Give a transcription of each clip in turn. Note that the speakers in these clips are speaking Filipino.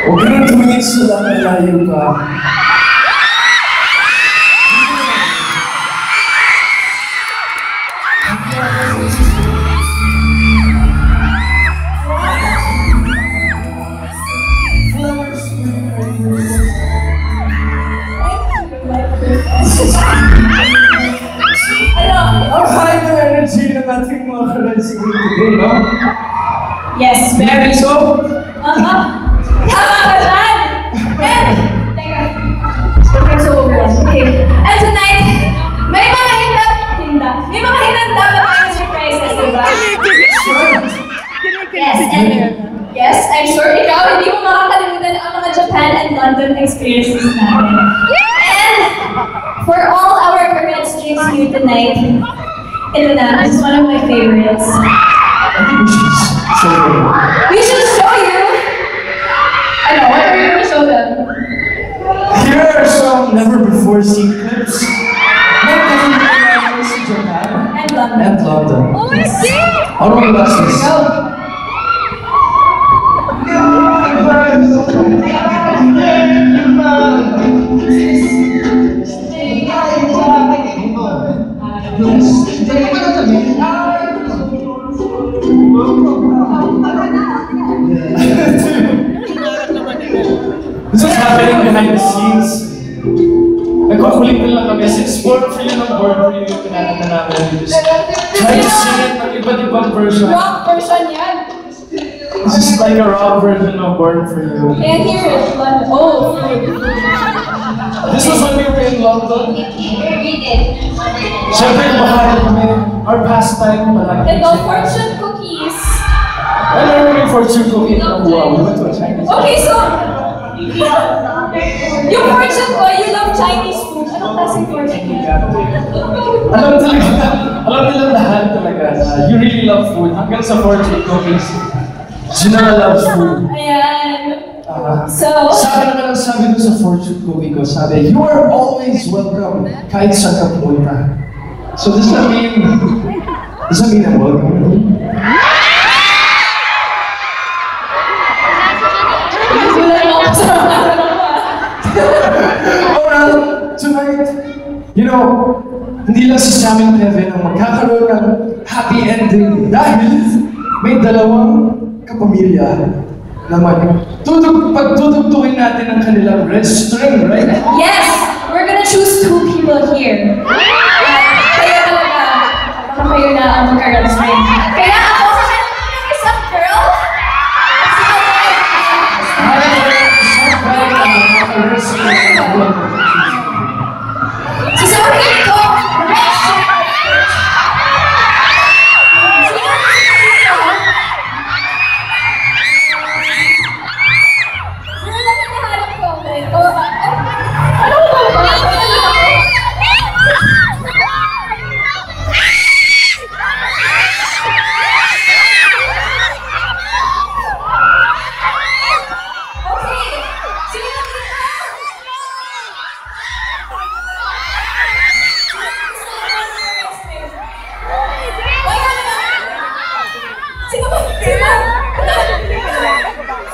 Huwag ka nang tumingin sa layo ka. Ang high na energy ng ating mga kalansing today, no? Yes, very. So, Tama ka dyan! Teka. Okay. And tonight, may mga hinanda ba tayong surprises, diba? Yes, I'm sure ikaw hindi mo makakalimutan ang mga Japan and London experiences namin. And for all our current streams here tonight, ito na, this is one of my favorites. I think we should show them. We should show you! I know, what are you going to show them? Here are some never-before-seen clips. Not never in Japan And London. and London. Oh, I see! How do we watch this? Go! This is happening behind the scenes. Nagkakulitin lang kami. Since born for you ng born for you, pinakita namin. We just try to sing it ng iba't ibang version. Rock version yan! This is like a rock version of Born for You. Can't hear it, London. Oh! This was when we were in London. Read it. Siyempre, kumakain kami. Our pastime palagi. Ito, fortune cookies. Ano yung fortune cookie? Oh, wow, we went to a Chinese. Okay, so... Yung fortune ko, you love Chinese food. Anong klaseng fortune yan? Alam nila lahat talaga na you really love food. Hanggang sa fortune cookies, Gina loves food. Ayan. So... Sabi naman ang sabi ko sa fortune cookie ko, sabi, you are always welcome kahit saan ka pumunta. So does that mean I'm welcome? Well, tonight, you know, hindi lang si Sam and Kevin ang magkakaroon ng happy ending dahil may dalawang kapamilya na pagtutugtugin natin ang kanilang red string, right? Yes! We're gonna choose 2 people here. Kaya talaga, baka kayo na ang magkaroon sa rin. Kaya ako, isang girl, susukin ko, red shirt. Sino lang yung nahanap ko? Ano ba? Okay, sino lang yung Sino ba? Sino?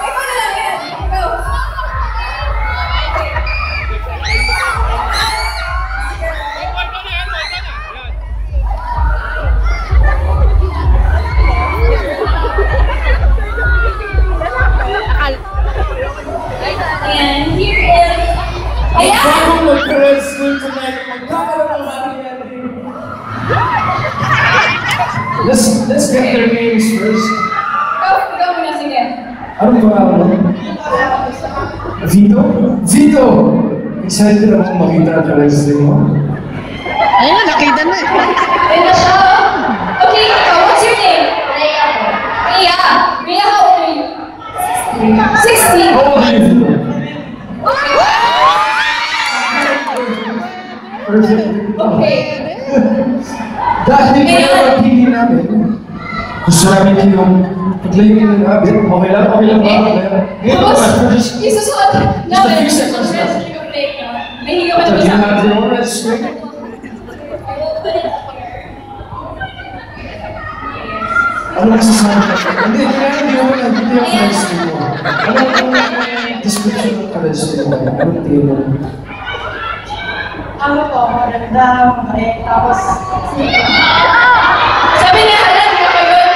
Ikaw na lang yan. Go. And here is... Ayan! Bagong mag-red string tonight, magkakaroon ng happy ending. Let's get their names first. Go muna, sige. Anong pangalan mo? Vito? Vito! Excited akong makita ang red string mo. Ayun, nakita na eh. Ayun na siya. Okay, ikaw, what's your name? Rhea. Rhea, how old are you? 16. How old are you, Vito? Perfect. Okay. Dahil kayo ang pili namin, gusto namin kayong pag-layunin namin. Okay lang ba? Tapos, isusuot Just a namin. few seconds Red lang. string of plate, no? May higa ka So, na do you sa have your own red string? Ano masasabi ka? Hindi ako red string mo. Anong description ng ka-resume mo. Anong tingin mo? Ano po, maganda, mabait, tapos... Sabi niya, alam niya ba yun?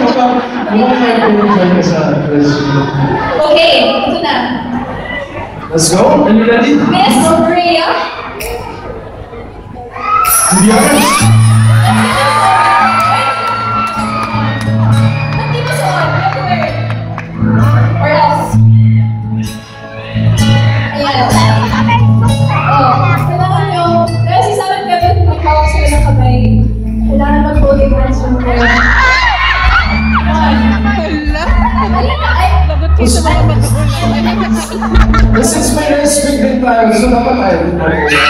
Mukhang may pinag-enjoy ka sa resume. Okay, ito na. Let's go. Are you ready? Miss Rhea. To be honest, Hindi mo suot, everywhere. Or else. Ayan. Oh, kailangan nyo, kasi sa amin kami, mag-hawak sila ng kamay. Kailangan mag-holding hands yung prayer. this is my respect din tayo. So dapat tayo din tayo. This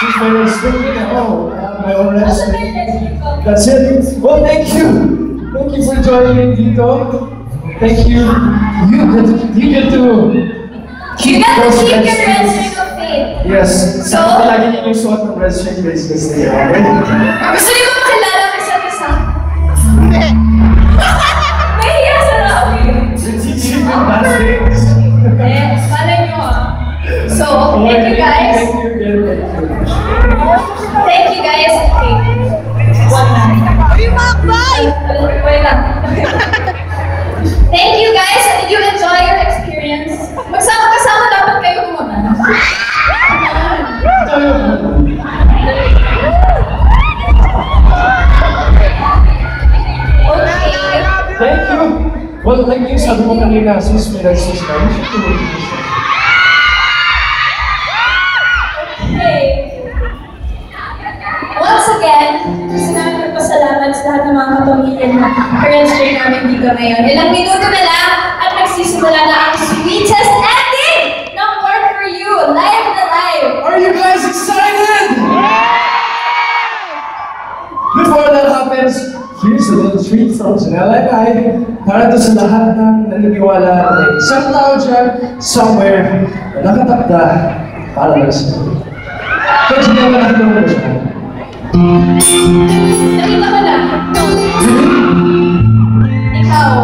is my respect din ako. I have my own respect. That's it. Well, thank you. Thank you for joining me dito. Thank you. You get to You keep got to those keep your red red strings. string of faith. Yes. So? Dapat lagi niyo yung suot ng red string bracelets na yun. Gusto niyo ba makilala ang isa't isa? Nahiya sa namin. Teaching the plastics. Eh, malay niyo ah. So, thank you guys. Thank you again. Thank you guys. Okay. One na. Uy, Makbay! Wait lang. Thank you guys. Did you enjoy your experience? Magsama-kasama dapat kayo kumama. Okay. Thank you. Well, like yung sabi mo kanina, sis, may sis na. Okay. Once again, gusto namin magpasalamat sa lahat ng mga kapamilya na parents rin namin dito ngayon. Ilang minuto na lang at magsisimula na ang sweetest ending ng Work For You, live na live! Are you guys excited? Before that happens, here's a little treat from Janelle and I para to sa lahat ng naniniwala na may isang tao dyan, somewhere, na nakatakda para lang sa iyo. Kaya Janelle, nakita mo ba siya? Nakita ko na. Ikaw.